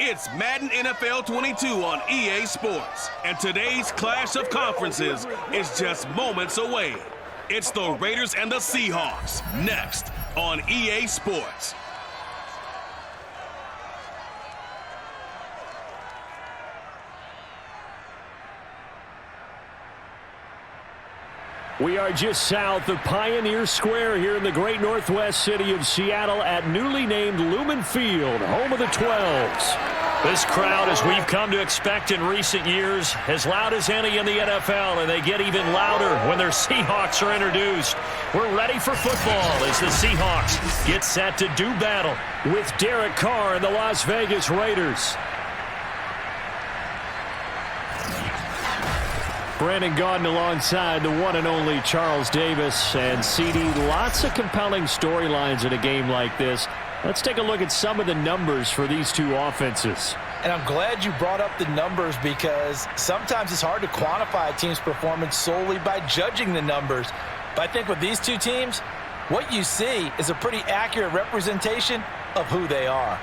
It's Madden NFL 22 on EA Sports, and today's clash of conferences is just moments away. It's the Raiders and the Seahawks, next on EA Sports. We are just south of Pioneer Square here in the great northwest city of Seattle at newly named Lumen Field, home of the 12s. This crowd, as we've come to expect in recent years, as loud as any in the NFL, and they get even louder when their Seahawks are introduced. We're ready for football as the Seahawks get set to do battle with Derek Carr and the Las Vegas Raiders. Brandon Gaudin alongside the one and only Charles Davis. And CD, lots of compelling storylines in a game like this. Let's take a look at some of the numbers for these two offenses. And I'm glad you brought up the numbers, because sometimes it's hard to quantify a team's performance solely by judging the numbers. But I think with these two teams, what you see is a pretty accurate representation of who they are.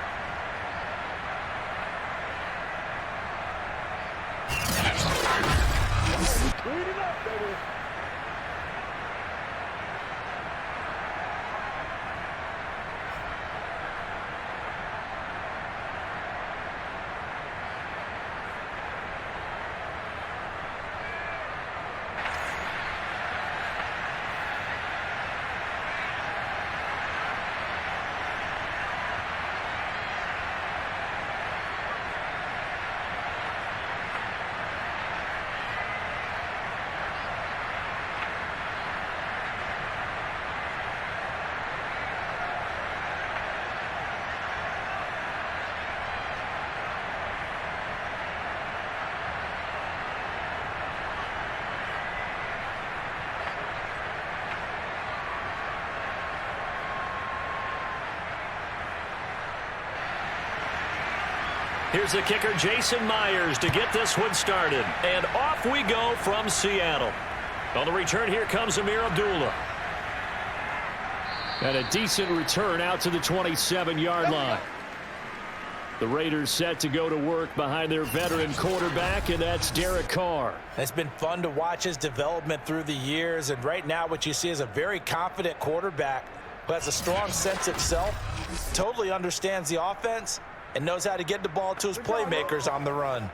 Here's the kicker, Jason Myers, to get this one started. And off we go from Seattle. On the return, here comes Amir Abdullah. And a decent return out to the 27-yard line. The Raiders set to go to work behind their veteran quarterback, and that's Derek Carr. It's been fun to watch his development through the years, and right now what you see is a very confident quarterback who has a strong sense of self, totally understands the offense, and knows how to get the ball to his playmakers on the run.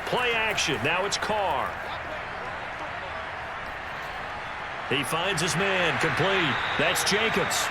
Play action. Now it's Carr. He finds his man, complete. That's Jacobs.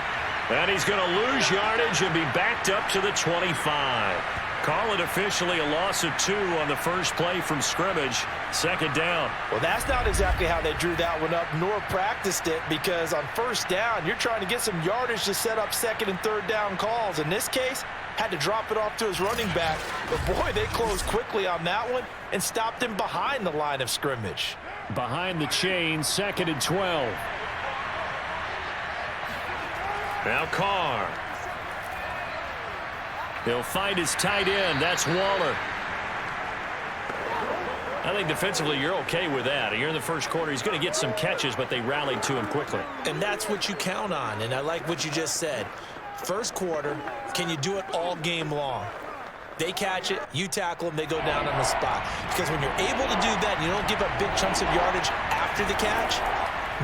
And he's going to lose yardage and be backed up to the 25. Call it officially a loss of 2 on the first play from scrimmage. Second down. Well, that's not exactly how they drew that one up, nor practiced it, because on first down, you're trying to get some yardage to set up second and third down calls. In this case, had to drop it off to his running back. But, boy, they closed quickly on that one and stopped him behind the line of scrimmage. Behind the chain, second and 12. Now Carr. He'll find his tight end. That's Waller. I think defensively you're okay with that. Here in the first quarter, he's going to get some catches, but they rallied to him quickly. And that's what you count on, and I like what you just said. First quarter, can you do it all game long? They catch it, you tackle them, they go down on the spot. Because when you're able to do that and you don't give up big chunks of yardage after the catch,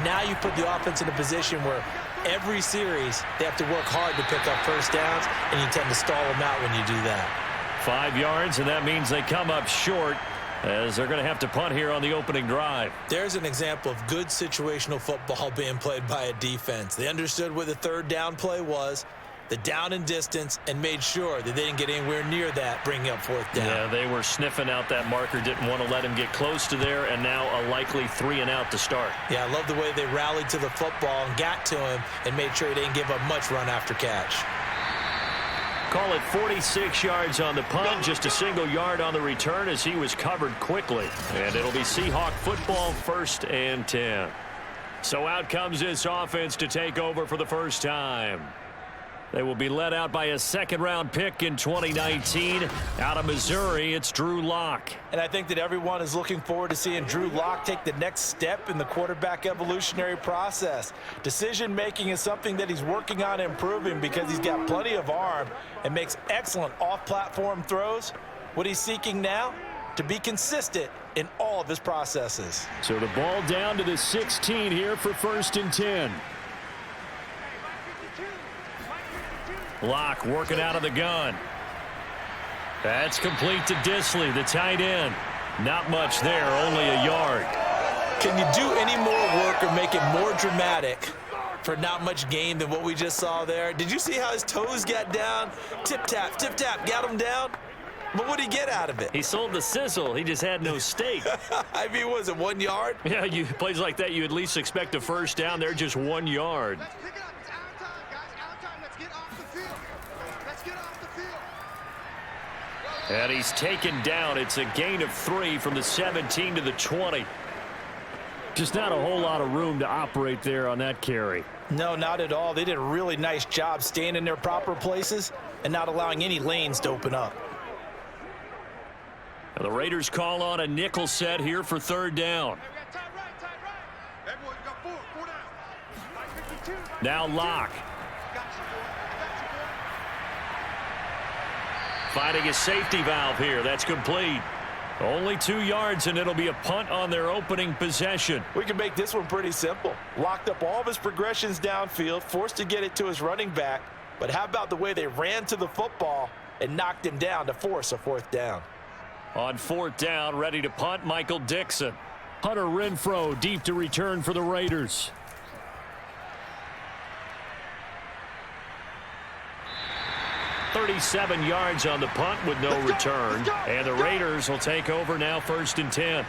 now you put the offense in a position where every series they have to work hard to pick up first downs, and you tend to stall them out when you do that. 5 yards, and that means they come up short as they're going to have to punt here on the opening drive. There's an example of good situational football being played by a defense. They understood where the third down play was, the down and distance, and made sure that they didn't get anywhere near that, bringing up fourth down. Yeah, they were sniffing out that marker, didn't want to let him get close to there, and now a likely 3 and out to start. Yeah, I love the way they rallied to the football and got to him and made sure he didn't give up much run after catch. Call it 46 yards on the punt, just a single yard on the return as he was covered quickly. And it'll be Seahawk football, 1st and 10. So out comes this offense to take over for the first time. They will be led out by a second-round pick in 2019. Out of Missouri, it's Drew Locke. And I think that everyone is looking forward to seeing Drew Locke take the next step in the quarterback evolutionary process. Decision-making is something that he's working on improving because he's got plenty of arm and makes excellent off-platform throws. What he's seeking now? To be consistent in all of his processes. So the ball down to the 16 here for 1st and 10. Locke working out of the gun. That's complete to Disley, the tight end. Not much there, only a yard. Can you do any more work or make it more dramatic for not much gain than what we just saw there? Did you see how his toes got down? Tip-tap, got him down. But what did he get out of it? He sold the sizzle. He just had no steak. I mean, was it 1 yard? Yeah, plays like that, you at least expect a first down. They're just 1 yard. Let's pick it up. It's our time, guys. Our time. Let's get off the field. Let's get off the field. And he's taken down. It's a gain of 3 from the 17 to the 20. Just not a whole lot of room to operate there on that carry. No, not at all. They did a really nice job staying in their proper places and not allowing any lanes to open up. And the Raiders call on a nickel set here for 3rd down. Now Locke. Finding a safety valve here. That's complete. Only 2 yards, and it'll be a punt on their opening possession. We can make this one pretty simple. Locked up all of his progressions downfield, forced to get it to his running back. But how about the way they ran to the football and knocked him down to force a 4th down? On 4th down, ready to punt, Michael Dixon. Hunter Renfrow deep to return for the Raiders. .37 yards on the punt with no return. And the Raiders will take over now 1st and 10.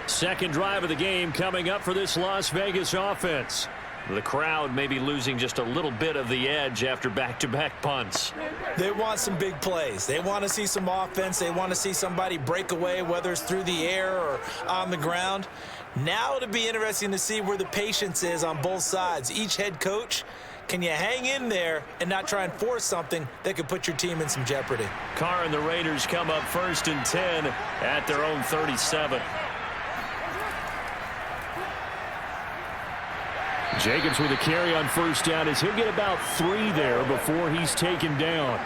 Second drive of the game coming up for this Las Vegas offense. The crowd may be losing just a little bit of the edge after back-to-back punts. They want some big plays. They want to see some offense. They want to see somebody break away, whether it's through the air or on the ground. Now it'll be interesting to see where the patience is on both sides. Each head coach, can you hang in there and not try and force something that could put your team in some jeopardy? Carr and the Raiders come up 1st and 10 at their own 37. Jacobs with a carry on 1st down as he'll get about 3 there before he's taken down.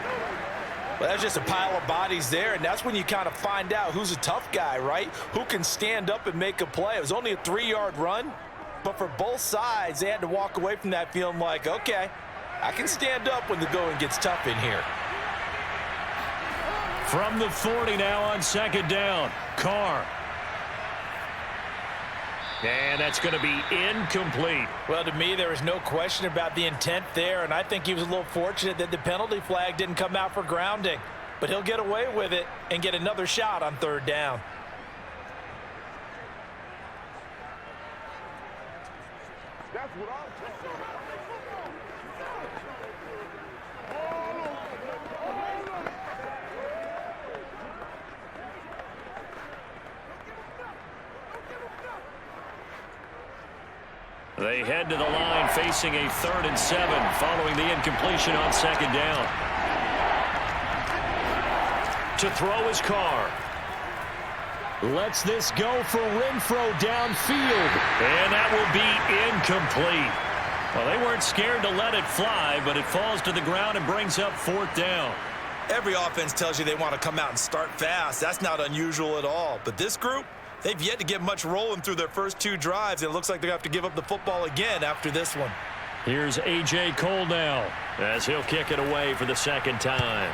Well, that's just a pile of bodies there, and that's when you kind of find out who's a tough guy, right? Who can stand up and make a play. It was only a 3-yard run, but for both sides, they had to walk away from that feeling like, okay, I can stand up when the going gets tough in here. From the 40 now on 2nd down, Carr. And that's going to be incomplete. Well, to me, there was no question about the intent there, and I think he was a little fortunate that the penalty flag didn't come out for grounding. But he'll get away with it and get another shot on 3rd down. That's what I'm talking about. They head to the line facing a 3rd and 7 following the incompletion on 2nd down. To throw is Carr. Lets this go for Renfrow downfield. And that will be incomplete. Well, they weren't scared to let it fly, but it falls to the ground and brings up 4th down. Every offense tells you they want to come out and start fast. That's not unusual at all. But this group, they've yet to get much rolling through their first 2 drives. It looks like they have to give up the football again after this one. Here's A.J. Cole now as he'll kick it away for the 2nd time.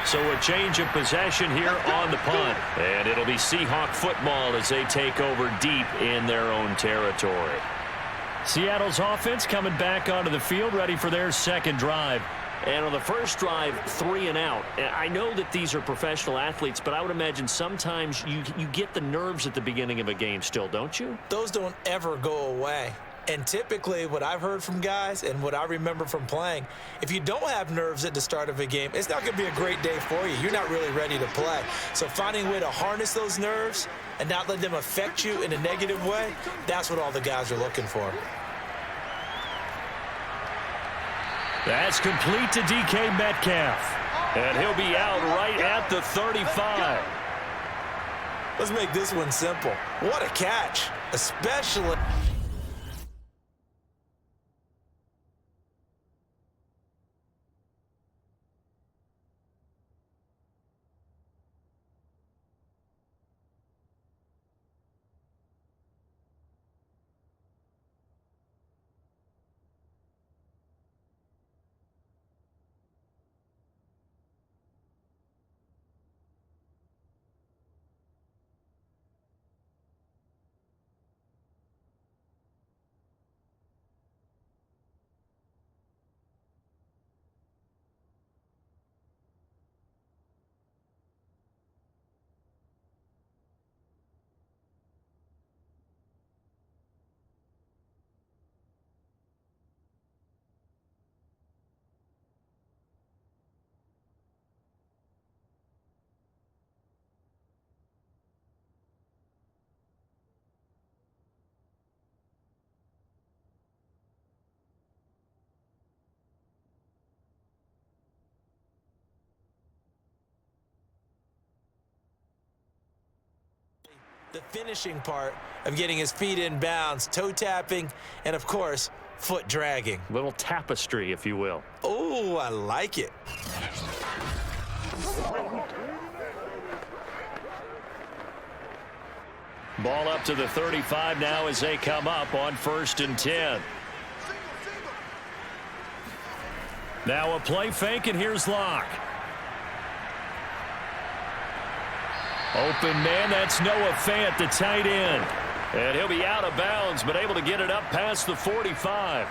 So a change of possession here on the punt. And it'll be Seahawk football as they take over deep in their own territory. Seattle's offense coming back onto the field, ready for their 2nd drive. And on the first drive, 3 and out. I know that these are professional athletes, but I would imagine sometimes you get the nerves at the beginning of a game still, don't you? Those don't ever go away. And typically what I've heard from guys and what I remember from playing, if you don't have nerves at the start of a game, it's not going to be a great day for you. You're not really ready to play. So finding a way to harness those nerves and not let them affect you in a negative way, that's what all the guys are looking for. That's complete to DK Metcalf. And he'll be out right at the 35. Let's make this one simple. What a catch, especially... The finishing part of getting his feet in bounds, toe tapping, and of course, foot dragging. Little tapestry, if you will. Oh, I like it. Ball up to the 35 now as they come up on 1st and 10. Now a play fake, and here's Locke. Open man, that's Noah Fant, the tight end. And he'll be out of bounds, but able to get it up past the 45.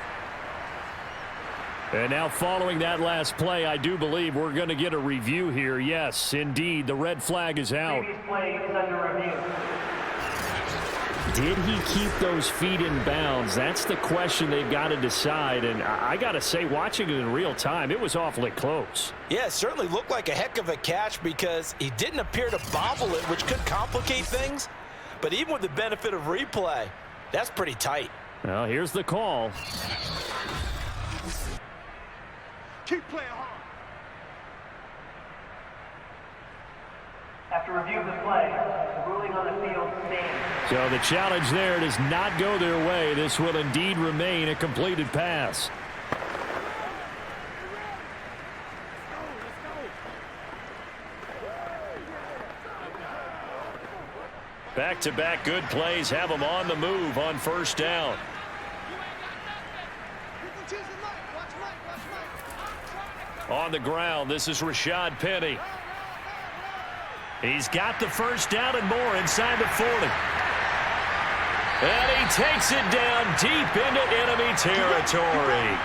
And now following that last play, I do believe we're going to get a review here. Yes, indeed, the red flag is out. Previous play is under review. Did he keep those feet in bounds? That's the question they've got to decide. And I got to say, watching it in real time, it was awfully close. Yeah, it certainly looked like a heck of a catch because he didn't appear to bobble it, which could complicate things. But even with the benefit of replay, that's pretty tight. Well, here's the call. Keep playing hard. After review of the play, the ruling on the field stands. So the challenge there does not go their way. This will indeed remain a completed pass. Back-to-back good plays have them on the move on 1st down. On the ground, this is Rashad Penny. He's got the 1st down and more inside the 40. And he takes it down deep into enemy territory.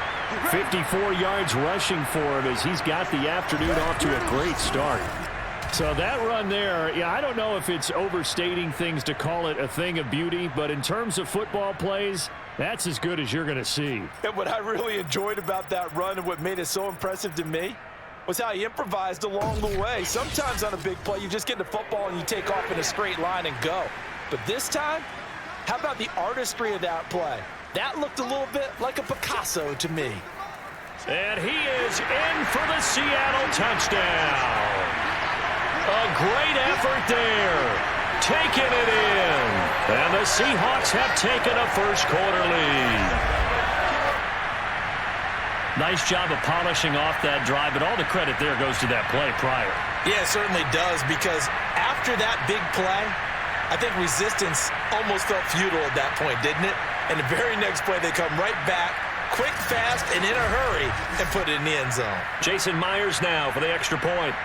54 yards rushing for him as he's got the afternoon off to a great start. So that run there, yeah, I don't know if it's overstating things to call it a thing of beauty, but in terms of football plays, that's as good as you're going to see. And what I really enjoyed about that run and what made it so impressive to me was how he improvised along the way. Sometimes on a big play, you just get the football and you take off in a straight line and go. But this time, how about the artistry of that play? That looked a little bit like a Picasso to me. And he is in for the Seattle touchdown. A great effort there. Taking it in. And the Seahawks have taken a first-quarter lead. Nice job of polishing off that drive, but all the credit there goes to that play prior. Yeah, it certainly does, because after that big play, I think resistance almost felt futile at that point, didn't it? And the very next play, they come right back, quick, fast, and in a hurry, and put it in the end zone. Jason Myers now for the extra point.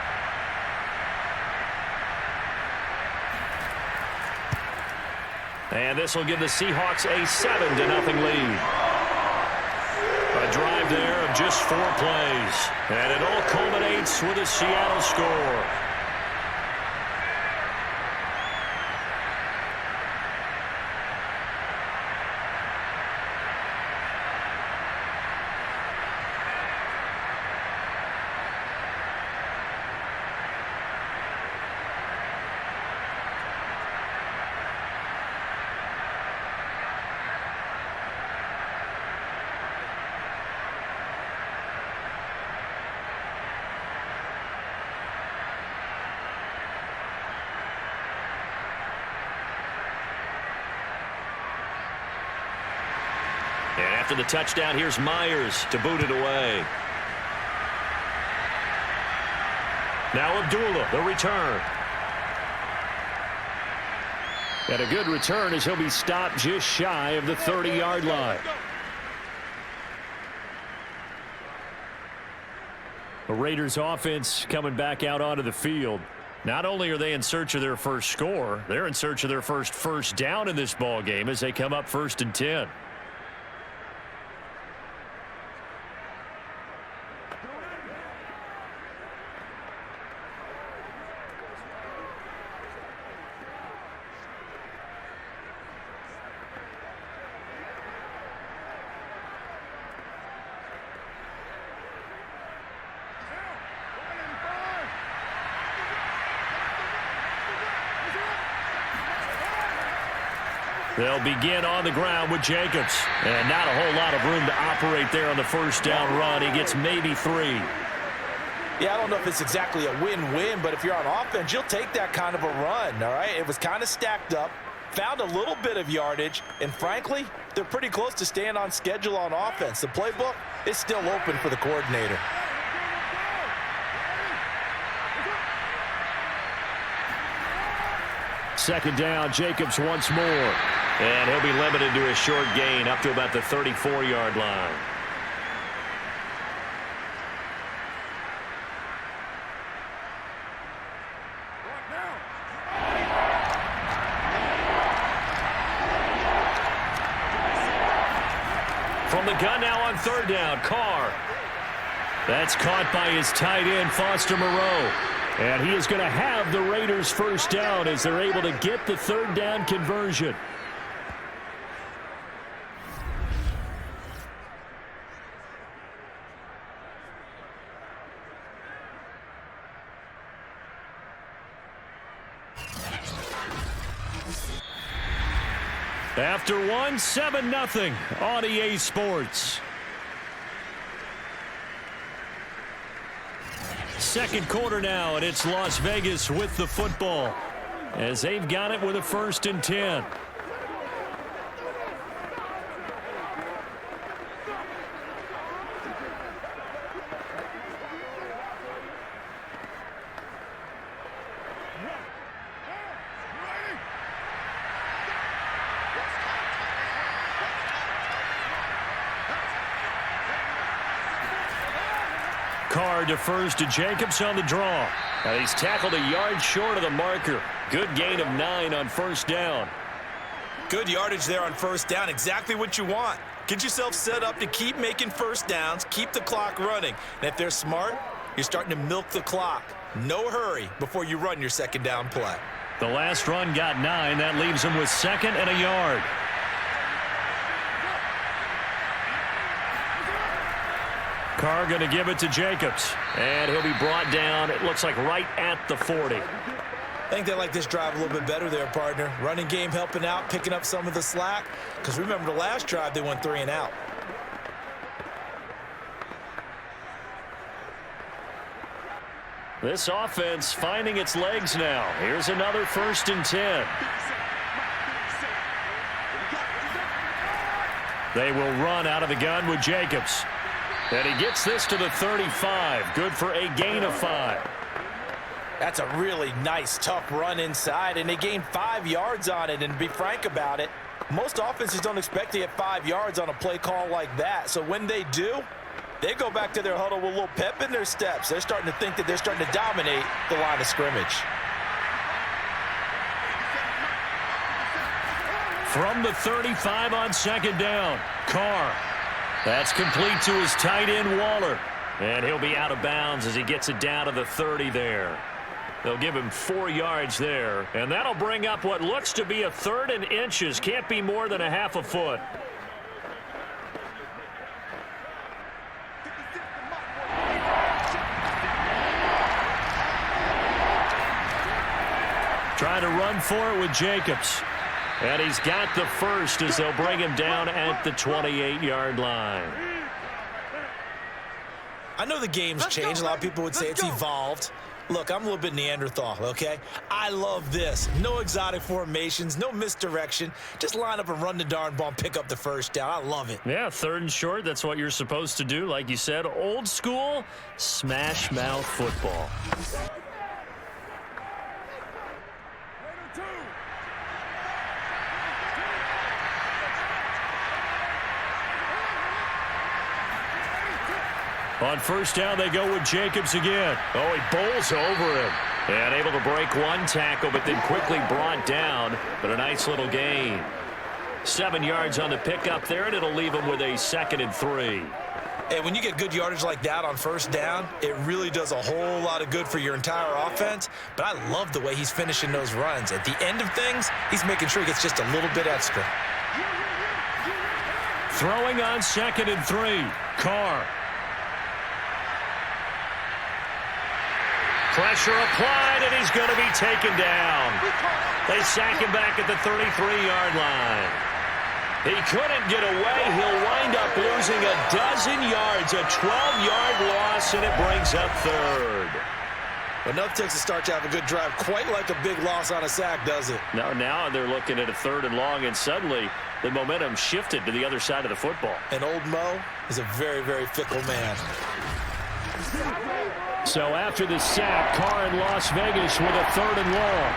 And this will give the Seahawks a 7-0 lead. A drive there of just 4 plays. And it all culminates with a Seattle score. After the touchdown, here's Myers to boot it away. Now Abdullah, the return. And a good return as he'll be stopped just shy of the 30-yard line. The Raiders offense coming back out onto the field. Not only are they in search of their first score, they're in search of their first down in this ball game as they come up 1st and 10. They'll begin on the ground with Jacobs. And not a whole lot of room to operate there on the first down run. He gets maybe 3. Yeah, I don't know if it's exactly a win-win, but if you're on offense, you'll take that kind of a run, all right? It was kind of stacked up, found a little bit of yardage, and frankly, they're pretty close to staying on schedule on offense. The playbook is still open for the coordinator. Second down, Jacobs once more. And he'll be limited to a short gain up to about the 34-yard line. From the gun now on 3rd down, Carr. That's caught by his tight end, Foster Moreau. And he is going to have the Raiders' first down as they're able to get the 3rd down conversion. After 7-0 on EA Sports. Second quarter now, and it's Las Vegas with the football as they've got it with a 1st and 10. Carr defers to Jacobs on the draw. Now he's tackled a yard short of the marker. Good gain of 9 on 1st down. Good yardage there on 1st down. Exactly what you want. Get yourself set up to keep making 1st downs, keep the clock running. And if they're smart, you're starting to milk the clock. No hurry before you run your 2nd down play. The last run got 9. That leaves him with 2nd and a yard. Carr going to give it to Jacobs. And he'll be brought down, it looks like, right at the 40. I think they like this drive a little bit better there, partner. Running game helping out, picking up some of the slack. Because remember, the last drive, they went 3 and out. This offense finding its legs now. Here's another 1st and 10. They will run out of the gun with Jacobs. And he gets this to the 35. Good for a gain of 5. That's a really nice, tough run inside, and they gained 5 yards on it. And to be frank about it, most offenses don't expect to get 5 yards on a play call like that. So when they do, they go back to their huddle with a little pep in their steps. They're starting to think that they're starting to dominate the line of scrimmage. From the 35 on 2nd down, Carr. That's complete to his tight end, Waller. And he'll be out of bounds as he gets it down to the 30 there. They'll give him 4 yards there. And that'll bring up what looks to be a 3rd and inches. Can't be more than a half a foot. Trying to run for it with Jacobs. And he's got the first as they'll bring him down at the 28-yard line. I know the game's changed. A lot of people would say it's evolved. Look, I'm a little bit Neanderthal, okay? I love this. No exotic formations, no misdirection. Just line up and run the darn ball and pick up the first down. I love it. Yeah, 3rd and short, that's what you're supposed to do. Like you said, old school, smash mouth football. On 1st down, they go with Jacobs again. Oh, he bowls over him. And able to break one tackle, but then quickly brought down. But a nice little gain. 7 yards on the pickup there, and it'll leave him with a 2nd and 3. And when you get good yardage like that on 1st down, it really does a whole lot of good for your entire offense. But I love the way he's finishing those runs. At the end of things, he's making sure he gets just a little bit extra. Throwing on 2nd and 3. Carr. Pressure applied, and he's going to be taken down. They sack him back at the 33-yard line. He couldn't get away. He'll wind up losing a dozen yards, a 12-yard loss, and it brings up 3rd. But nothing takes a start to have a good drive, quite like a big loss on a sack, does it? Now they're looking at a 3rd and long, and suddenly the momentum shifted to the other side of the football. And old Mo is a very, very fickle man. So after the sack, Carr in Las Vegas with a 3rd and long.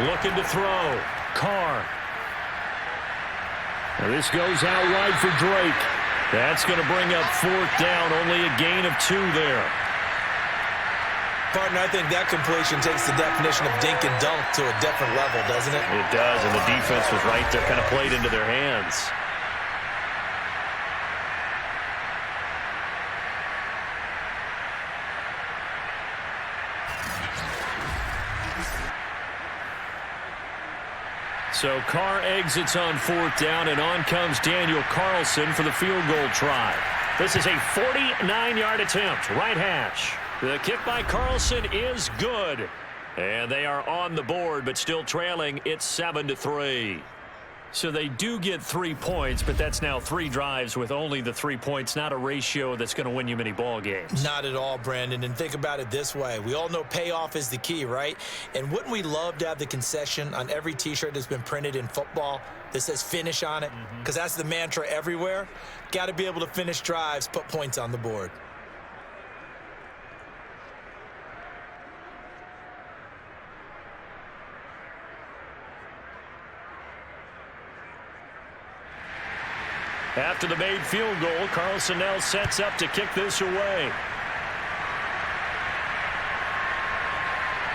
Looking to throw. Carr. Now this goes out wide for Drake. That's going to bring up 4th down. Only a gain of 2 there. Partner, I think that completion takes the definition of dink and dunk to a different level, doesn't it? It does, and the defense was right there, kind of played into their hands. So Carr exits on 4th down, and on comes Daniel Carlson for the field goal try. This is a 49-yard attempt, right hash. The kick by Carlson is good. And they are on the board, but still trailing. It's 7-3. So they do get 3 points, but that's now 3 drives with only the 3 points, not a ratio that's going to win you many ball games. Not at all, Brandon. And think about it this way. We all know payoff is the key, right? And wouldn't we love to have the concession on every T-shirt that's been printed in football that says finish on it? Because that's the mantra everywhere. Got to be able to finish drives, put points on the board. After the made field goal, Carlson now sets up to kick this away.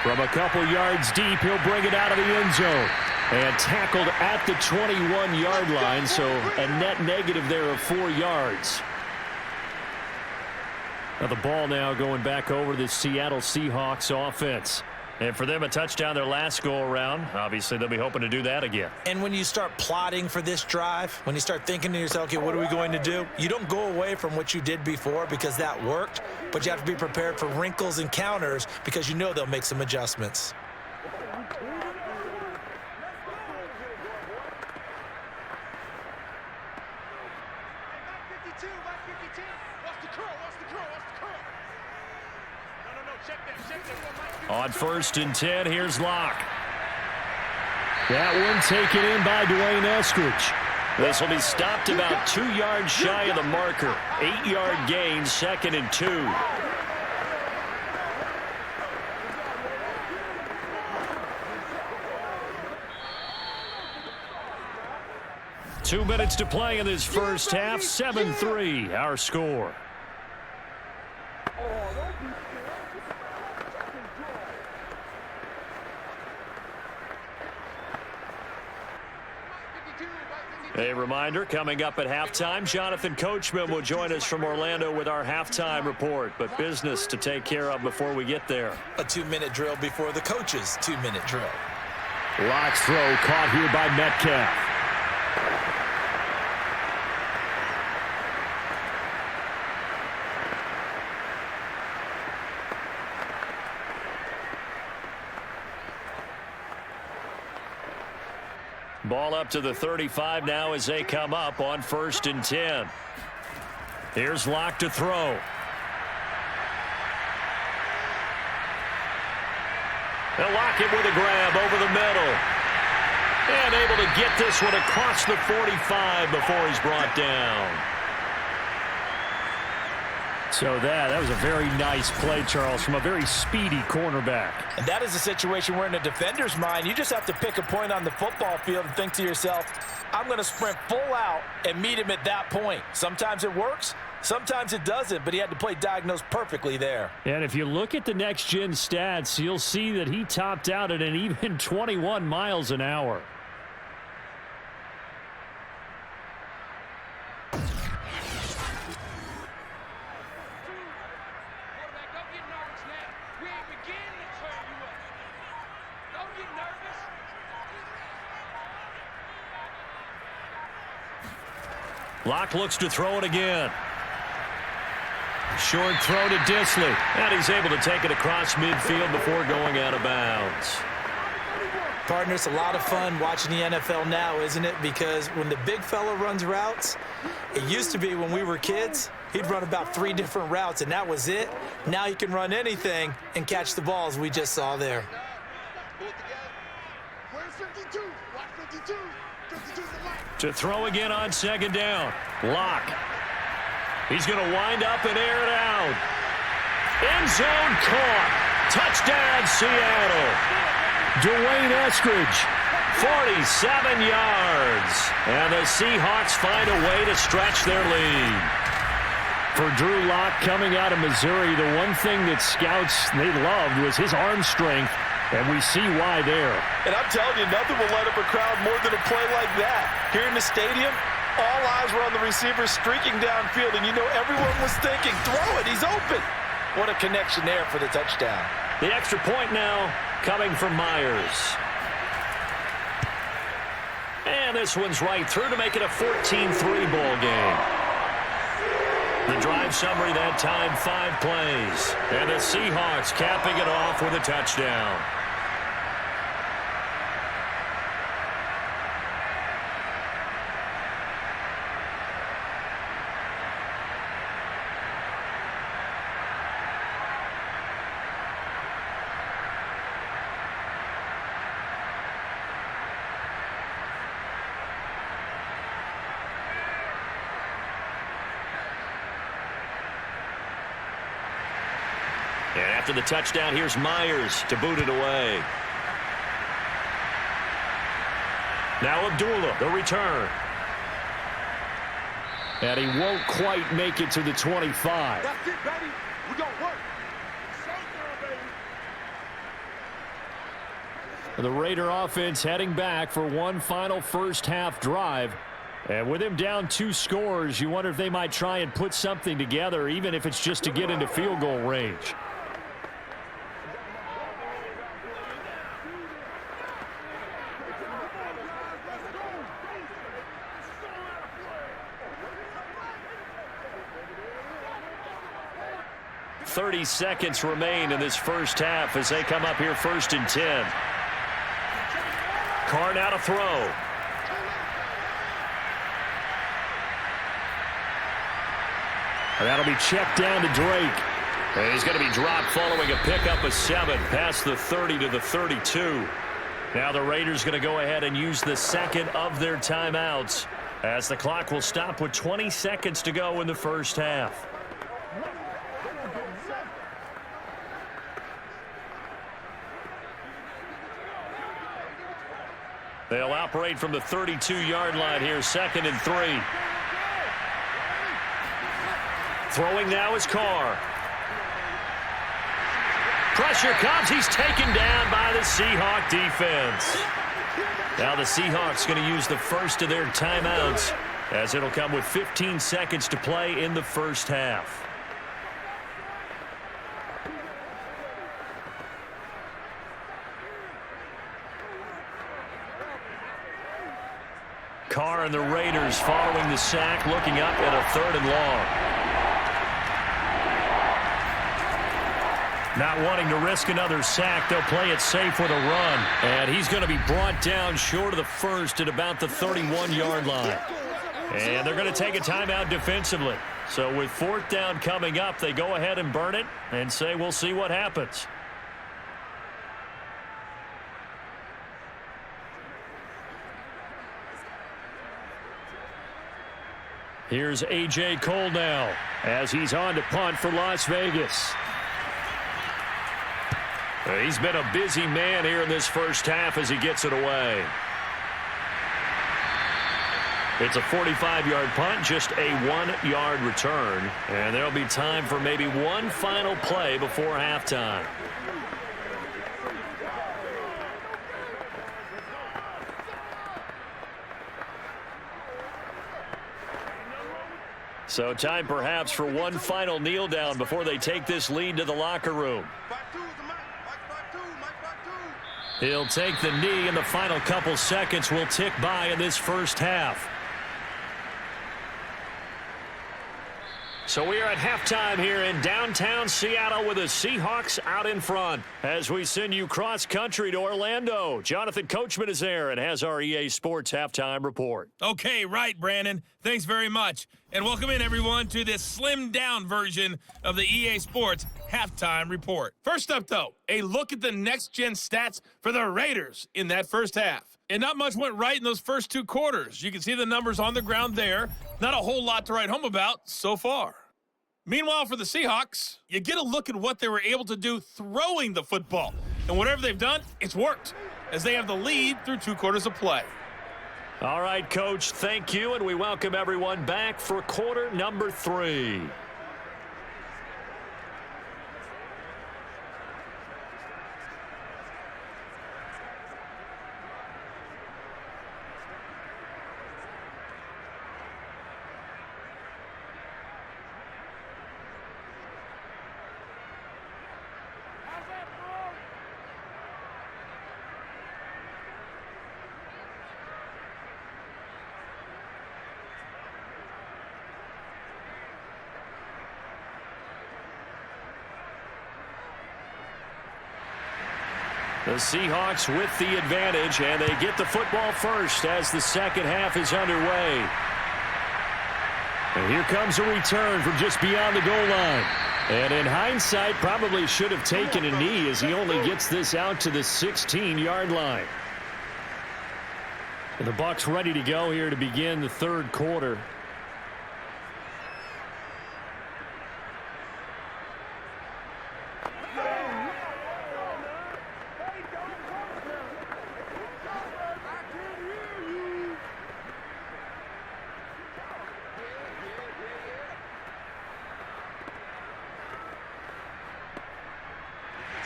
From a couple yards deep, he'll bring it out of the end zone. And tackled at the 21-yard line, so a net negative there of 4 yards. Now the ball now going back over the Seattle Seahawks offense. And for them, a touchdown their last go-around. Obviously, they'll be hoping to do that again. And when you start plotting for this drive, when you start thinking to yourself, okay, what are we going to do? You don't go away from what you did before because that worked, but you have to be prepared for wrinkles and counters because you know they'll make some adjustments. On 1st and 10, here's Locke. That one taken in by Dwayne Eskridge. This will be stopped about 2 yards shy of the marker. 8-yard gain, 2nd and 2. Two minutes to play in this first half. 7-3, our score. A reminder, coming up at halftime, Jonathan Coachman will join us from Orlando with our halftime report, but business to take care of before we get there. A 2-minute drill before the coach's 2-minute drill. Locke's throw caught here by Metcalf. Ball up to the 35 now as they come up on 1st and 10. Here's Locke to throw. They'll lock it with a grab over the middle. And able to get this one across the 45 before he's brought down. So that was a very nice play, Charles, from a very speedy cornerback. And that is a situation where in a defender's mind, you just have to pick a point on the football field and think to yourself, I'm going to sprint full out and meet him at that point. Sometimes it works, sometimes it doesn't, but he had to play diagnose perfectly there. And if you look at the next-gen stats, you'll see that he topped out at an even 21 miles an hour. Locke looks to throw it again. Short throw to Disley. And he's able to take it across midfield before going out of bounds. Partner, it's a lot of fun watching the NFL now, isn't it? Because when the big fella runs routes, it used to be when we were kids, he'd run about 3 different routes, and that was it. Now he can run anything and catch the balls we just saw there. Where's 52? Watch 52. 52's the line. To throw again on second down. Locke. He's going to wind up and air it out. End zone caught. Touchdown, Seattle. Dwayne Eskridge, 47 yards. And the Seahawks find a way to stretch their lead. For Drew Locke coming out of Missouri, the one thing that scouts they loved was his arm strength. And we see why there. And I'm telling you, nothing will light up a crowd more than a play like that. Here in the stadium, all eyes were on the receiver streaking downfield, and you know everyone was thinking, throw it, he's open. What a connection there for the touchdown. The extra point now coming from Myers. And this one's right through to make it a 14-3 ball game. The drive summary that time, 5 plays. And the Seahawks capping it off with a touchdown. And after the touchdown, here's Myers to boot it away. Now Abdullah, the return. And he won't quite make it to the 25. That's it, baby. We gonna work. The Raider offense heading back for one final first-half drive. And with him down 2 scores, you wonder if they might try and put something together, even if it's just to get into field goal range. .30 seconds remain in this first half as they come up here 1st and 10. Carr now to throw. And that'll be checked down to Drake. And he's going to be dropped following a pickup of 7 past the 30 to the 32. Now the Raiders going to go ahead and use the second of their timeouts as the clock will stop with 20 seconds to go in the first half. They'll operate from the 32-yard line here, 2nd and 3. Throwing now is Carr. Pressure comes. He's taken down by the Seahawk defense. Now the Seahawks going to use the first of their timeouts as it'll come with 15 seconds to play in the first half. Carr and the Raiders following the sack, looking up at a 3rd and long. Not wanting to risk another sack, they'll play it safe with a run. And he's going to be brought down short of the first at about the 31-yard line. And they're going to take a timeout defensively. So with 4th down coming up, they go ahead and burn it and say we'll see what happens. Here's A.J. Cole now as he's on to punt for Las Vegas. He's been a busy man here in this first half as he gets it away. It's a 45-yard punt, just a 1-yard return. And there'll be time for maybe one final play before halftime. So time perhaps for one final kneel down before they take this lead to the locker room. He'll take the knee, and the final couple seconds will tick by in this first half. So we are at halftime here in downtown Seattle with the Seahawks out in front. As we send you cross-country to Orlando, Jonathan Coachman is there and has our EA Sports halftime report. Okay, right, Brandon. Thanks very much. And welcome in, everyone, to this slimmed-down version of the EA Sports halftime report. First up, though, a look at the next-gen stats for the Raiders in that first half. And not much went right in those first two quarters. You can see the numbers on the ground there. Not a whole lot to write home about so far. Meanwhile, for the Seahawks, you get a look at what they were able to do throwing the football. And whatever they've done, it's worked, as they have the lead through 2 quarters of play. All right, Coach, thank you, and we welcome everyone back for quarter number 3. The Seahawks with the advantage, and they get the football first as the second half is underway. And here comes a return from just beyond the goal line. And in hindsight, probably should have taken a knee as he only gets this out to the 16-yard line. And the Bucs ready to go here to begin the third quarter.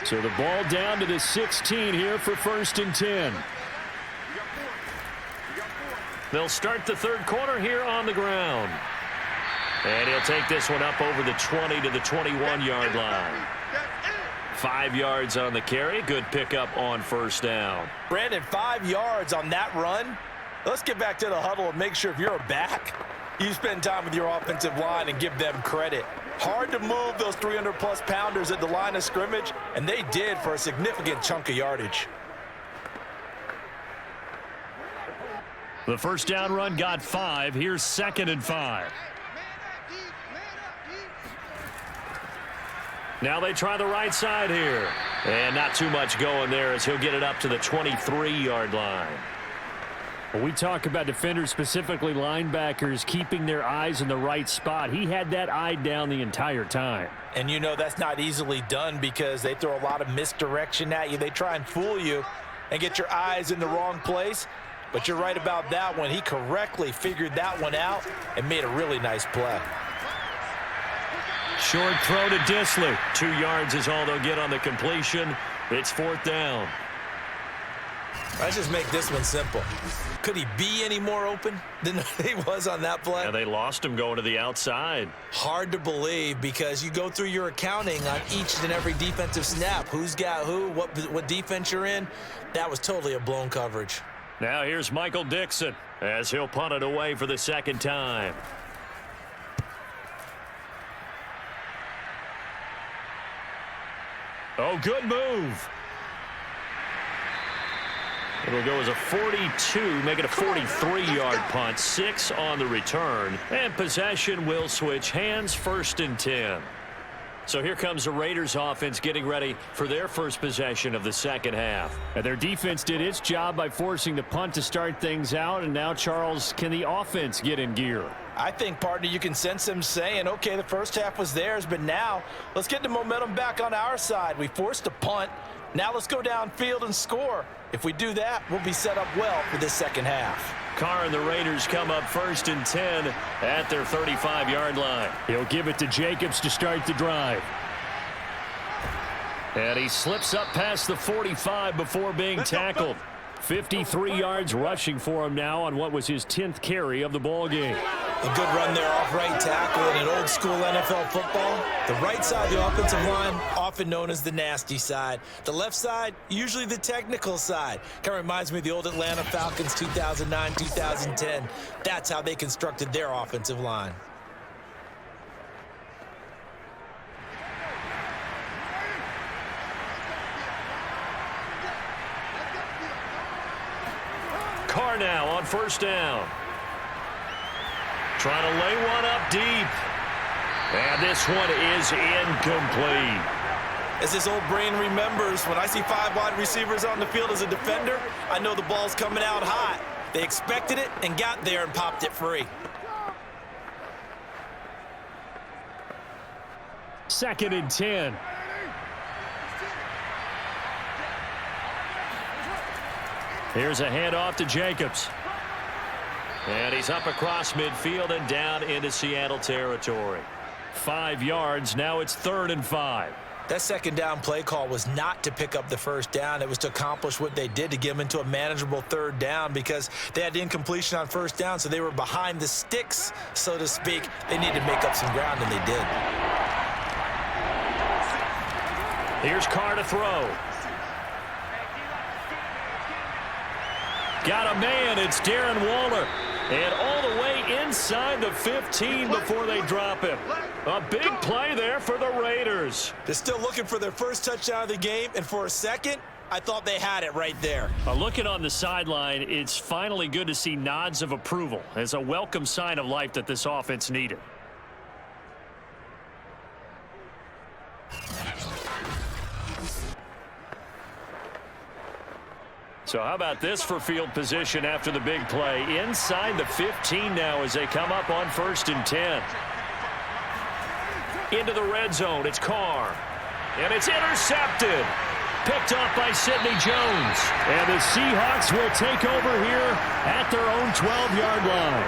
So the ball down to the 16 here for 1st and 10. They'll start the third quarter here on the ground. And he'll take this one up over the 20 to the 21-yard line. 5 yards on the carry. Good pickup on first down. Brandon, 5 yards on that run. Let's get back to the huddle and make sure if you're a back, you spend time with your offensive line and give them credit. Hard to move those 300-plus pounders at the line of scrimmage, and they did for a significant chunk of yardage. The first down run got 5. Here's 2nd and 5. Now they try the right side here. And not too much going there as he'll get it up to the 23-yard line. When we talk about defenders, specifically linebackers, keeping their eyes in the right spot, he had that eye down the entire time. And you know that's not easily done because they throw a lot of misdirection at you. They try and fool you and get your eyes in the wrong place. But you're right about that one. He correctly figured that one out and made a really nice play. Short throw to Dissler. 2 yards is all they'll get on the completion. It's 4th down. Let's just make this one simple. Could he be any more open than he was on that play? Yeah, they lost him going to the outside. Hard to believe because you go through your accounting on each and every defensive snap. Who's got who, what defense you're in. That was totally a blown coverage. Now here's Michael Dixon as he'll punt it away for the second time. Oh, good move. It'll go as a 42, make it a 43-yard punt. 6 on the return. And possession will switch hands, 1st and 10. So here comes the Raiders offense getting ready for their first possession of the second half. And their defense did its job by forcing the punt to start things out. And now, Charles, can the offense get in gear? I think, partner, you can sense them saying, okay, the first half was theirs, but now let's get the momentum back on our side. We forced a punt. Now let's go downfield and score. If we do that, we'll be set up well for this second half. Carr and the Raiders come up 1st and 10 at their 35-yard line. He'll give it to Jacobs to start the drive. And he slips up past the 45 before being tackled. 53 yards rushing for him now on what was his 10th carry of the ball game. A good run there off right tackle in an old school NFL football. The right side of the offensive line, often known as the nasty side. The left side, usually the technical side. Kind of reminds me of the old Atlanta Falcons 2009, 2010. That's how they constructed their offensive line. Carr now on 1st down. Trying to lay one up deep. And this one is incomplete. As his old brain remembers, when I see 5 wide receivers on the field as a defender, I know the ball's coming out hot. They expected it and got there and popped it free. 2nd and 10. Here's a handoff to Jacobs. And he's up across midfield and down into Seattle territory. 5 yards. Now it's 3rd and 5. That second down play call was not to pick up the first down. It was to accomplish what they did, to get them into a manageable 3rd down, because they had incompletion on 1st down, so they were behind the sticks, so to speak. They needed to make up some ground, and they did. Here's Carr to throw. Got a man. It's Darren Waller. And all the way inside the 15 before they drop him. A big play there for the Raiders. They're still looking for their first touchdown of the game, and for a second, I thought they had it right there. Looking on the sideline, it's finally good to see nods of approval as a welcome sign of life that this offense needed. So how about this for field position after the big play? Inside the 15 now as they come up on 1st and 10. Into the red zone, it's Carr. And it's intercepted. Picked off by Sidney Jones. And the Seahawks will take over here at their own 12-yard line.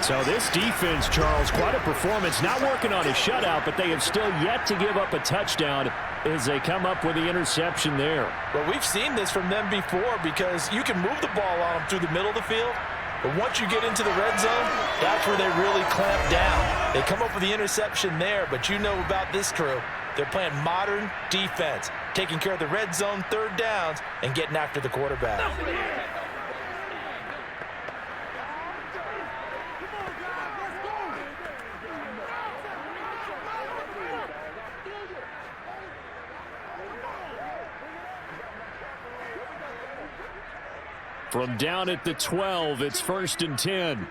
So this defense, Charles, quite a performance. Not working on a shutout, but they have still yet to give up a touchdown as they come up with the interception there. Well, we've seen this from them before, because you can move the ball on them through the middle of the field, but once you get into the red zone, that's where they really clamp down. They come up with the interception there, but you know about this crew. They're playing modern defense, taking care of the red zone 3rd downs and getting after the quarterback. From down at the 12, it's 1st and 10.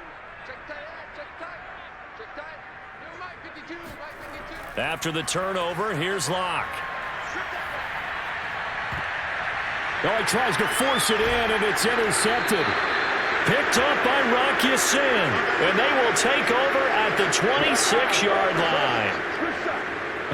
After the turnover, here's Locke. Oh, he tries to force it in, and it's intercepted. Picked up by Rocky Sin, and they will take over at the 26-yard line.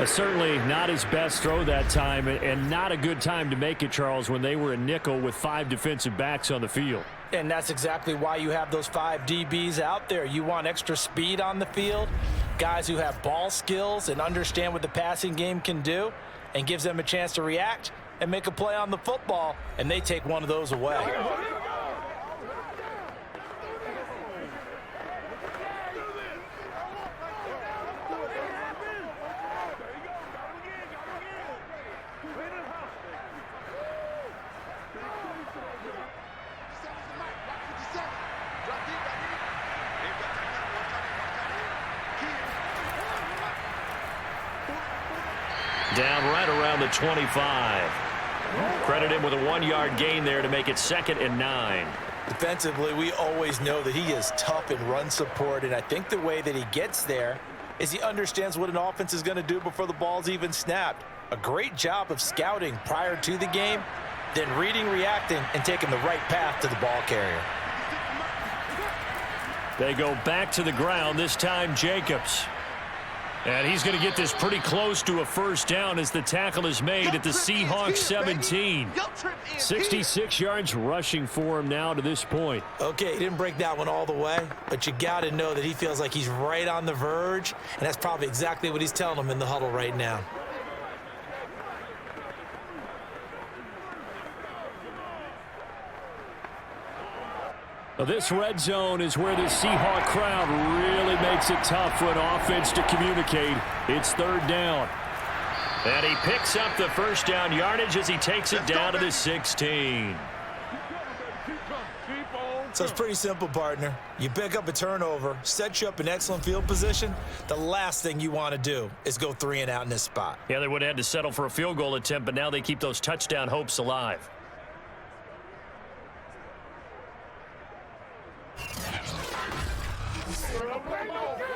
Certainly not his best throw that time, and not a good time to make it, Charles, when they were in nickel with 5 defensive backs on the field. And that's exactly why you have those 5 DBs out there. You want extra speed on the field, guys who have ball skills and understand what the passing game can do, and gives them a chance to react and make a play on the football, and they take one of those away. Down right around the 25. Credit him with a 1-yard gain there to make it 2nd and 9. Defensively, we always know that he is tough in run support, and I think the way that he gets there is he understands what an offense is going to do before the ball's even snapped. A great job of scouting prior to the game, then reading, reacting, and taking the right path to the ball carrier. They go back to the ground, this time Jacobs. And he's going to get this pretty close to a first down as the tackle is made at the Seahawks 17. 66 yards rushing for him now to this point. Okay, he didn't break that one all the way, but you got to know that he feels like he's right on the verge, and that's probably exactly what he's telling them in the huddle right now. This red zone is where the Seahawk crowd really makes it tough for an offense to communicate. It's third down. And he picks up the first down yardage as he takes it down to the 16. So it's pretty simple, partner. You pick up a turnover, set you up in excellent field position. The last thing you want to do is go 3 and out in this spot. Yeah, they would have had to settle for a field goal attempt, but now they keep those touchdown hopes alive.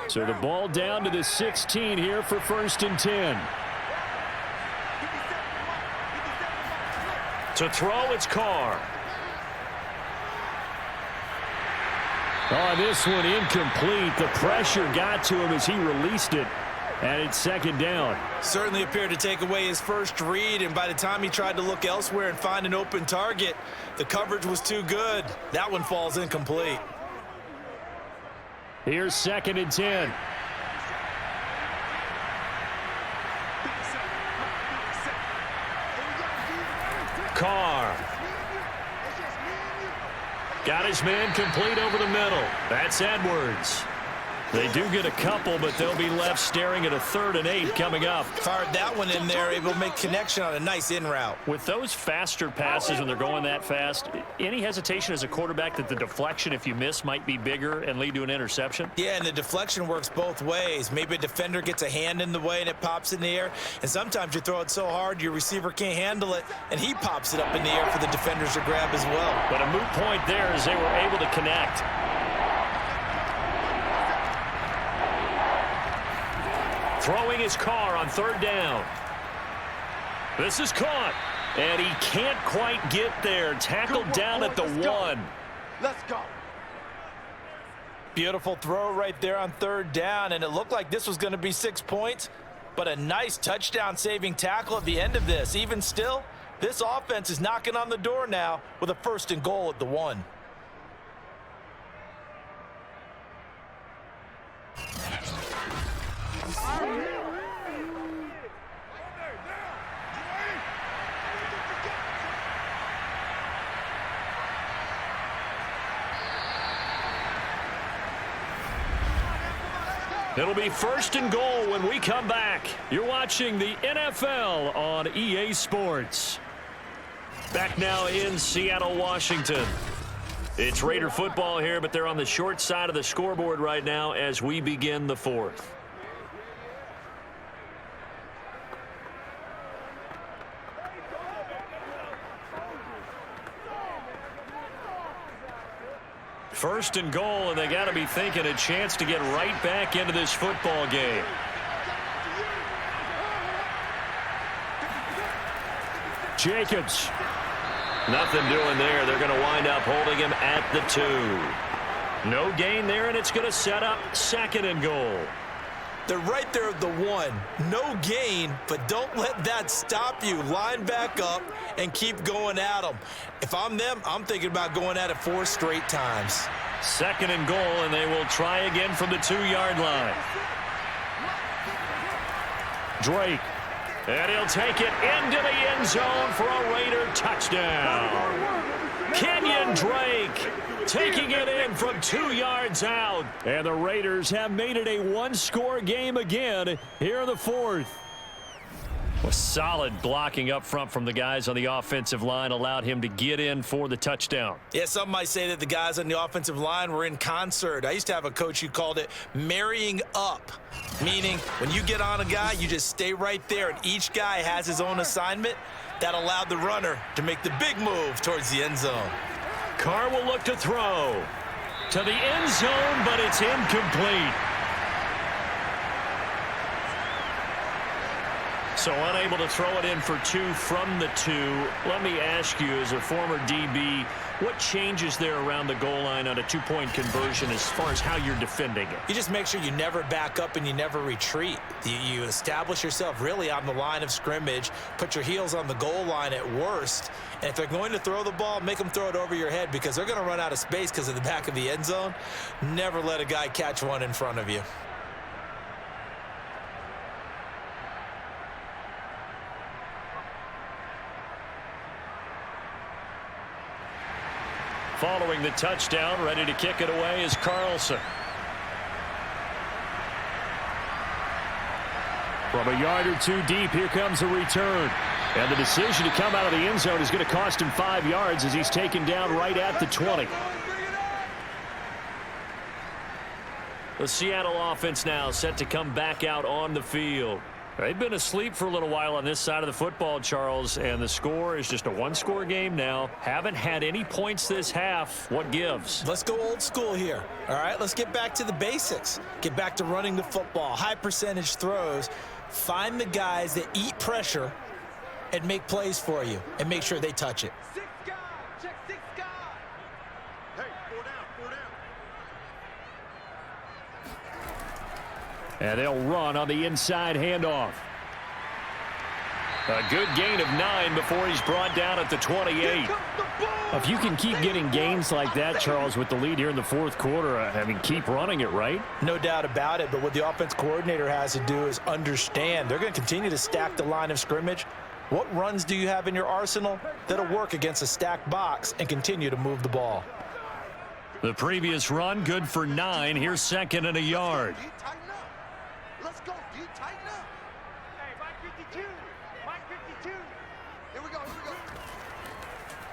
So the ball down to the 16 here for 1st and 10. To throw, it's Carr. Oh, this one incomplete. The pressure got to him as he released it. And it's 2nd down. Certainly appeared to take away his first read, and by the time he tried to look elsewhere and find an open target, the coverage was too good. That one falls incomplete. Here's 2nd and 10. Carr. Got his man complete over the middle. That's Edwards. They do get a couple, but they'll be left staring at a 3rd and 8 coming up. Fired that one in there, able to make connection on a nice in route. With those faster passes when they're going that fast, any hesitation as a quarterback that the deflection, if you miss, might be bigger and lead to an interception? Yeah, and the deflection works both ways. Maybe a defender gets a hand in the way and it pops in the air, and sometimes you throw it so hard your receiver can't handle it, and he pops it up in the air for the defenders to grab as well. But a moot point there as they were able to connect. Throwing his Carr on 3rd down. This is caught, and he can't quite get there. Tackled down at the 1. Let's go. Beautiful throw right there on 3rd down, and it looked like this was going to be 6 points, but a nice touchdown-saving tackle at the end of this. Even still, this offense is knocking on the door now with a 1st and goal at the 1. It'll be 1st and goal when we come back. You're watching the NFL on EA Sports. Back now in Seattle, Washington. It's Raider football here, but they're on the short side of the scoreboard right now as we begin the 4th. First and goal, and they got to be thinking a chance to get right back into this football game. Jacobs. Nothing doing there. They're going to wind up holding him at the 2. No gain there, and it's going to set up 2nd and goal. They're right there at the 1. No gain, but don't let that stop you. Line back up and keep going at them. If I'm them, I'm thinking about going at it 4 straight times. 2nd and goal, and they will try again from the 2-yard line. Drake. And he'll take it into the end zone for a Raider touchdown. Kenyon Drake taking it in from 2 yards out. And the Raiders have made it a 1-score game again here in the 4th. Well, solid blocking up front from the guys on the offensive line allowed him to get in for the touchdown. Yeah, some might say that the guys on the offensive line were in concert. I used to have a coach who called it marrying up, meaning when you get on a guy, you just stay right there, and each guy has his own assignment. That allowed the runner to make the big move towards the end zone. Carr will look to throw to the end zone, but it's incomplete. So unable to throw it in for 2 from the 2. Let me ask you, as a former DB, what changes there around the goal line on a 2-point conversion as far as how you're defending it? You just make sure you never back up and you never retreat. You establish yourself really on the line of scrimmage, put your heels on the goal line at worst, and if they're going to throw the ball, make them throw it over your head because they're going to run out of space because of the back of the end zone. Never let a guy catch one in front of you. Following the touchdown, ready to kick it away is Carlson. From a yard or 2 deep, here comes a return. And the decision to come out of the end zone is going to cost him 5 yards as he's taken down right at the 20. The Seattle offense now set to come back out on the field. They've been asleep for a little while on this side of the football, Charles, and the score is just a 1-score game now. Haven't had any points this half. What gives? Let's go old school here. All right, let's get back to the basics. Get back to running the football, high percentage throws. Find the guys that eat pressure and make plays for you and make sure they touch it. 6 guys. Check 6 guys. Hey, 4 down, 4 down. And they'll run on the inside handoff. A good gain of 9 before he's brought down at the 28. If you can keep getting gains like that, Charles, with the lead here in the 4th quarter, I mean, keep running it, right? No doubt about it, but what the offense coordinator has to do is understand they're going to continue to stack the line of scrimmage. What runs do you have in your arsenal that'll work against a stacked box and continue to move the ball? The previous run, good for 9. Here's 2nd and a yard. Tighten up. Let's go. Tighten up. Hey, Mike 52. Mike 52. Here we go.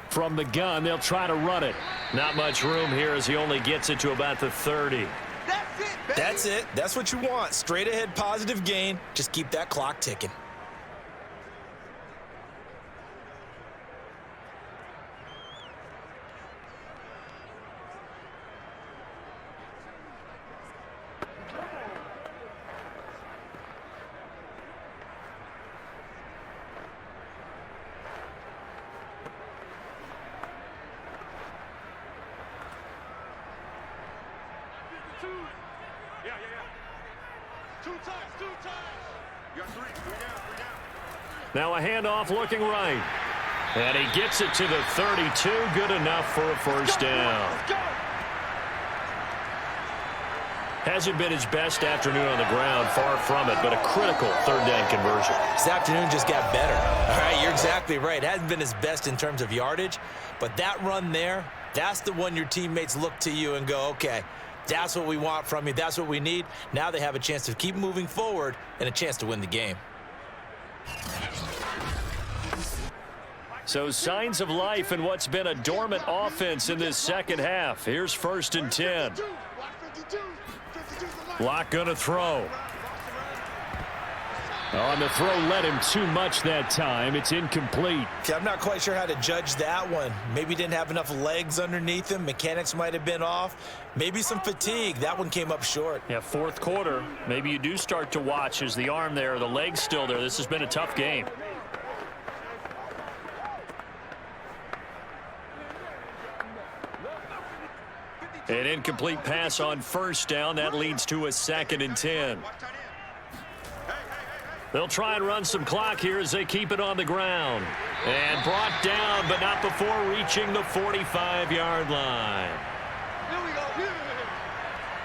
From the gun, they'll try to run it. Not much room here as he only gets it to about the 30. That's it, baby. That's it. That's what you want. Straight ahead positive gain. Just keep that clock ticking. Now a handoff looking right. And he gets it to the 32. Good enough for a first down. Hasn't been his best afternoon on the ground, far from it, but a critical 3rd down conversion. This afternoon just got better. All right, you're exactly right. It hasn't been his best in terms of yardage, but that run there, that's the one your teammates look to you and go, okay, that's what we want from you. That's what we need. Now they have a chance to keep moving forward and a chance to win the game. So signs of life in what's been a dormant offense in this 2nd half. Here's 1st and 10. Locke gonna throw. On the throw, led him too much that time. It's incomplete. Okay, I'm not quite sure how to judge that one. Maybe didn't have enough legs underneath him. Mechanics might have been off. Maybe some fatigue. That one came up short. Yeah, 4th quarter. Maybe you do start to watch as the arm there, the leg's still there. This has been a tough game. An incomplete pass on 1st down. That leads to a 2nd and 10. They'll try and run some clock here as they keep it on the ground. And brought down, but not before reaching the 45-yard line.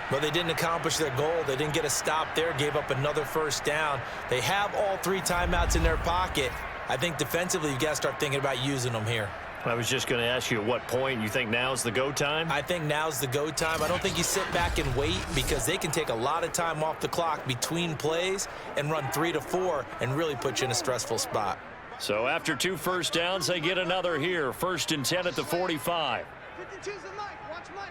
But they didn't accomplish their goal. They didn't get a stop there, gave up another 1st down. They have all 3 timeouts in their pocket. I think defensively you've got to start thinking about using them here. I was just going to ask you at what point you think now's the go time? I think now's the go time. I don't think you sit back and wait because they can take a lot of time off the clock between plays and run 3 to 4 and really put you in a stressful spot. So after 2 1st downs, they get another here. 1st and 10 at the 45. 52's the Mike. Watch Mike.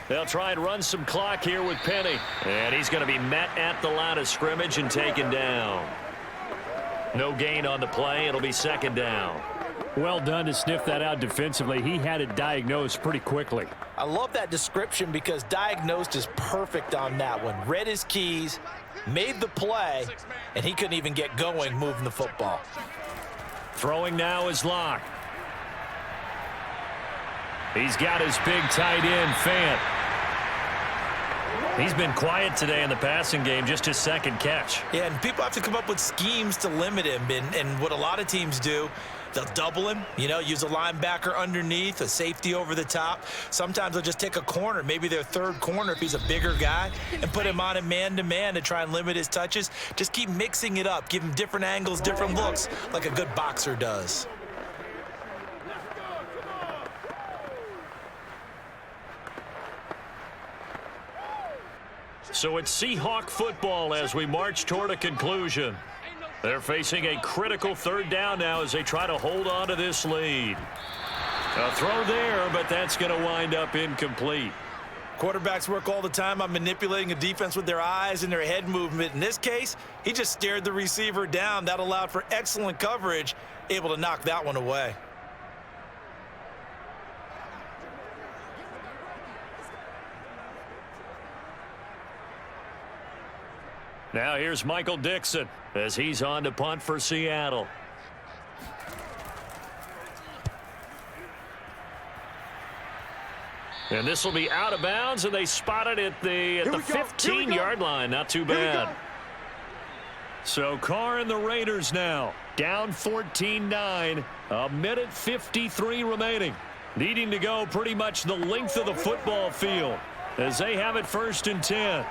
They'll try and run some clock here with Penny. And he's going to be met at the line of scrimmage and taken down. No gain on the play. It'll be 2nd down. Well done to sniff that out defensively. He had it diagnosed pretty quickly. I love that description because diagnosed is perfect on that one. Read his keys, made the play, and he couldn't even get going moving the football. Throwing now is Locke. He's got his big tight end, Fant. He's been quiet today in the passing game, just his second catch. Yeah, and people have to come up with schemes to limit him. And what a lot of teams do, they'll double him, use a linebacker underneath, a safety over the top. Sometimes they'll just take a corner, maybe their third corner if he's a bigger guy, and put him on a man-to-man to try and limit his touches. Just keep mixing it up, give him different angles, different looks, like a good boxer does. So it's Seahawk football as we march toward a conclusion. They're facing a critical third down now as they try to hold on to this lead. A throw there, but that's going to wind up incomplete. Quarterbacks work all the time on manipulating a defense with their eyes and their head movement. In this case, he just stared the receiver down. That allowed for excellent coverage, able to knock that one away. Now here's Michael Dixon as he's on to punt for Seattle. And this will be out of bounds, and they spot it at the 15-yard line. Not too bad. So Carr and the Raiders now down 14-9. A minute 53 remaining. Needing to go pretty much the length of the football field as they have it 1st and 10.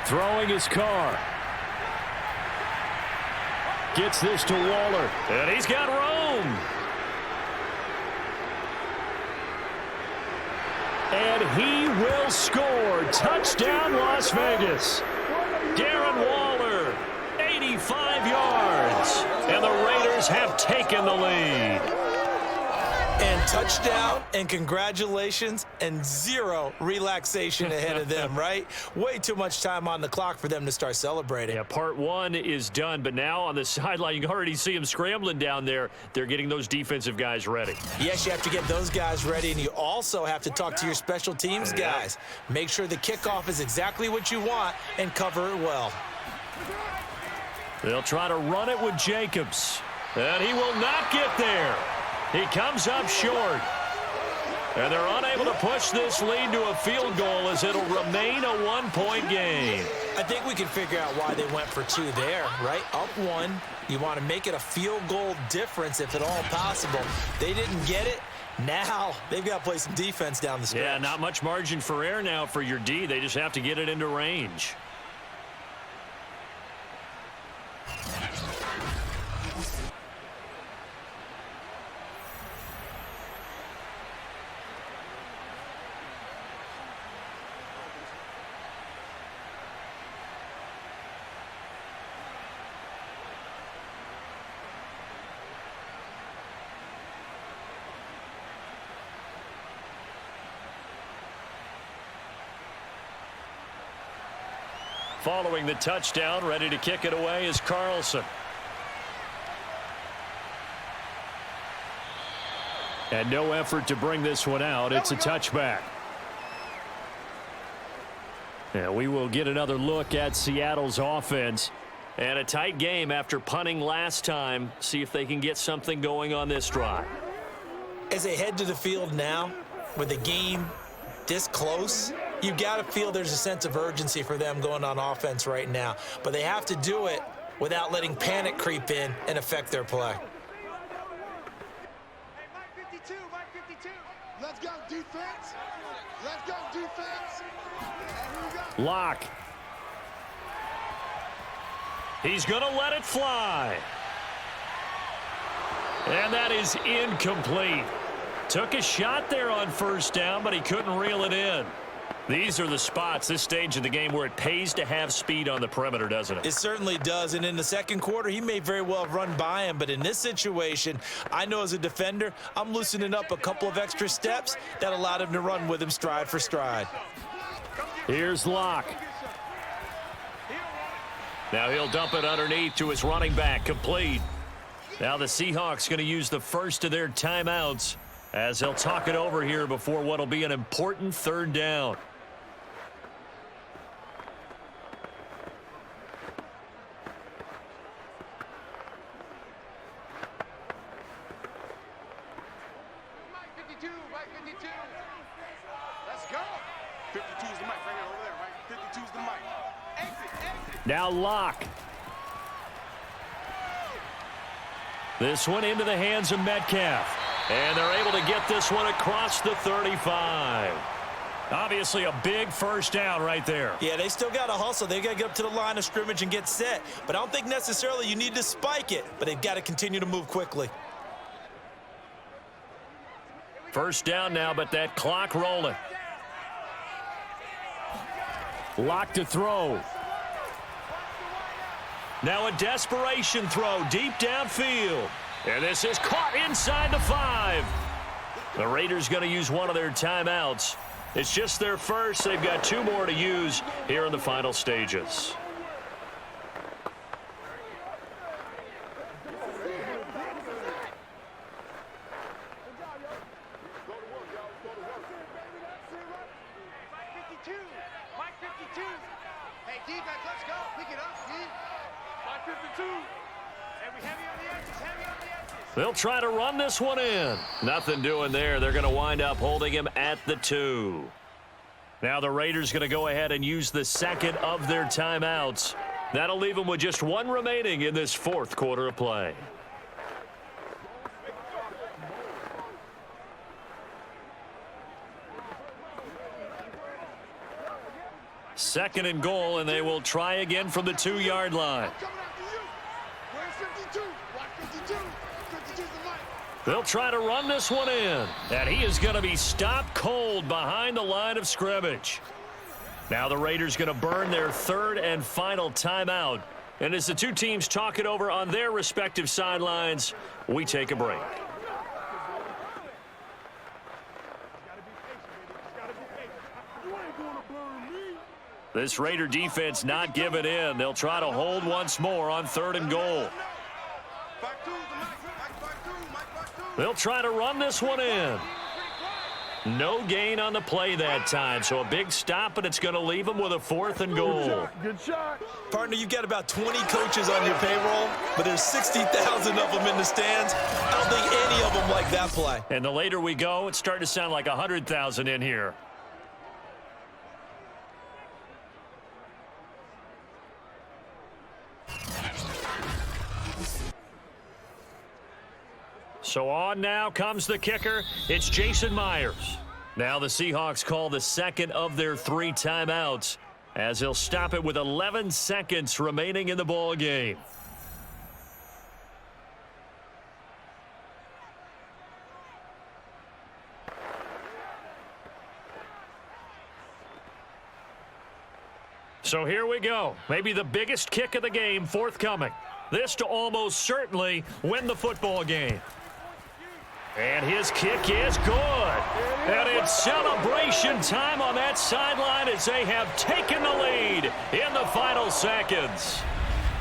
Throwing his Carr. Gets this to Waller. And he's got room. And he will score. Touchdown, Las Vegas. Darren Waller, 85 yards. And the Raiders have taken the lead. And touchdown, and congratulations, and zero relaxation ahead of them, right? Way too much time on the clock for them to start celebrating. Yeah, part one is done, but now on the sideline, you can already see them scrambling down there. They're getting those defensive guys ready. Yes, you have to get those guys ready, and you also have to talk to your special teams guys. Make sure the kickoff is exactly what you want and cover it well. They'll try to run it with Jacobs, and he will not get there. He comes up short. And they're unable to push this lead to a field goal as it'll remain a one-point game. I think we can figure out why they went for two there, right? Up one, you want to make it a field goal difference if at all possible. They didn't get it. Now they've got to play some defense down the stretch. Yeah, not much margin for error now for your D. They just have to get it into range. Following the touchdown, ready to kick it away is Carlson. And no effort to bring this one out. It's a touchback. And we will get another look at Seattle's offense. And a tight game after punting last time. See if they can get something going on this drive. As they head to the field now, with the game this close, you've got to feel there's a sense of urgency for them going on offense right now. But they have to do it without letting panic creep in and affect their play. Hey, Mike 52, Mike 52. Let's go, defense. Let's go, defense. And here we go. Locke. He's going to let it fly. And that is incomplete. Took a shot there on 1st down, but he couldn't reel it in. These are the spots, this stage of the game, where it pays to have speed on the perimeter, doesn't it? It certainly does, and in the second quarter, he may very well run by him, but in this situation, I know as a defender, I'm loosening up a couple of extra steps that allowed him to run with him stride for stride. Here's Locke. Now he'll dump it underneath to his running back, complete. Now the Seahawks going to use the first of their timeouts as they'll talk it over here before what will be an important third down. Now Locke. This one into the hands of Metcalf. And they're able to get this one across the 35. Obviously a big first down right there. Yeah, they still got to hustle. They got to get up to the line of scrimmage and get set. But I don't think necessarily you need to spike it. But they've got to continue to move quickly. First down now, but that clock rolling. Locke to throw. Now a desperation throw deep downfield. And this is caught inside the 5. The Raiders going to use one of their timeouts. It's just their first. They've got 2 more to use here in the final stages. They'll try to run this one in. Nothing doing there. They're going to wind up holding him at the 2. Now the Raiders going to go ahead and use the second of their timeouts. That'll leave them with just 1 remaining in this fourth quarter of play. Second and goal, and they will try again from the 2-yard line. They'll try to run this one in, and he is going to be stopped cold behind the line of scrimmage. Now the Raiders going to burn their third and final timeout. And as the 2 teams talk it over on their respective sidelines, we take a break. This Raider defense not giving in. They'll try to hold once more on 3rd and goal. They'll try to run this one in. No gain on the play that time, so a big stop, and it's going to leave them with a 4th and goal. Good shot. Partner, you've got about 20 coaches on your payroll, but there's 60,000 of them in the stands. I don't think any of them like that play. And the later we go, it's starting to sound like 100,000 in here. So on now comes the kicker. It's Jason Myers. Now the Seahawks call the second of their 3 timeouts as they'll stop it with 11 seconds remaining in the ball game. So here we go. Maybe the biggest kick of the game forthcoming. This to almost certainly win the football game. And his kick is good. And it's celebration time on that sideline as they have taken the lead in the final seconds.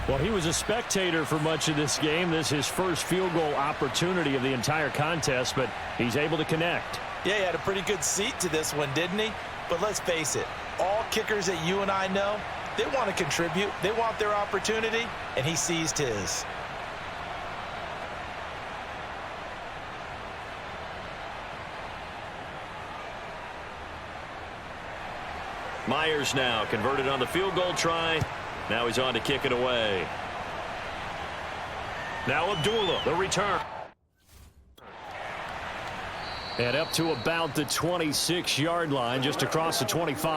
Well, he was a spectator for much of this game. This is his first field goal opportunity of the entire contest, but he's able to connect. Yeah, he had a pretty good seat to this one, didn't he? But let's face it, all kickers that you and I know, they want to contribute. They want their opportunity, and he seized his. Myers now converted on the field goal try. Now he's on to kick it away. Now Abdullah, the return. And up to about the 26-yard line, just across the 25.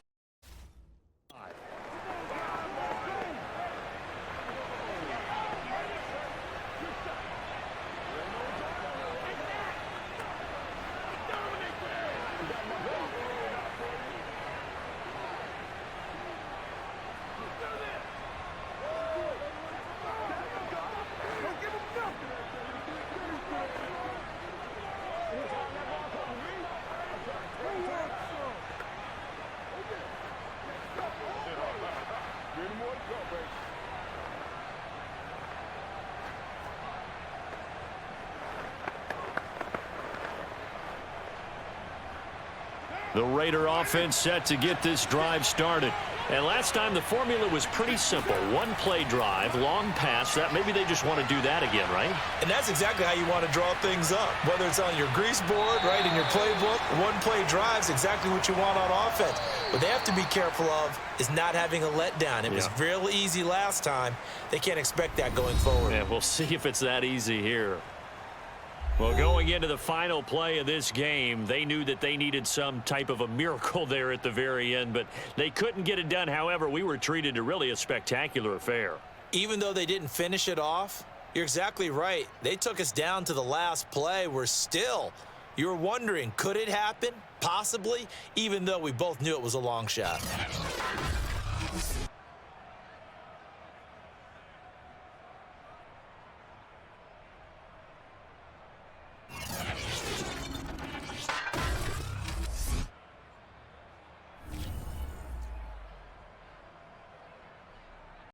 The Raider offense set to get this drive started. And last time the formula was pretty simple. One play drive, long pass. That maybe they just want to do that again, right? And that's exactly how you want to draw things up. Whether it's on your grease board, right, in your playbook, one play drive is exactly what you want on offense. What they have to be careful of is not having a letdown. It was real easy last time. They can't expect that going forward. Yeah, we'll see if it's that easy here. Well, going into the final play of this game, they knew that they needed some type of a miracle there at the very end, but they couldn't get it done. However, we were treated to really a spectacular affair. Even though they didn't finish it off, you're exactly right. They took us down to the last play. You were wondering, could it happen? Possibly, even though we both knew it was a long shot.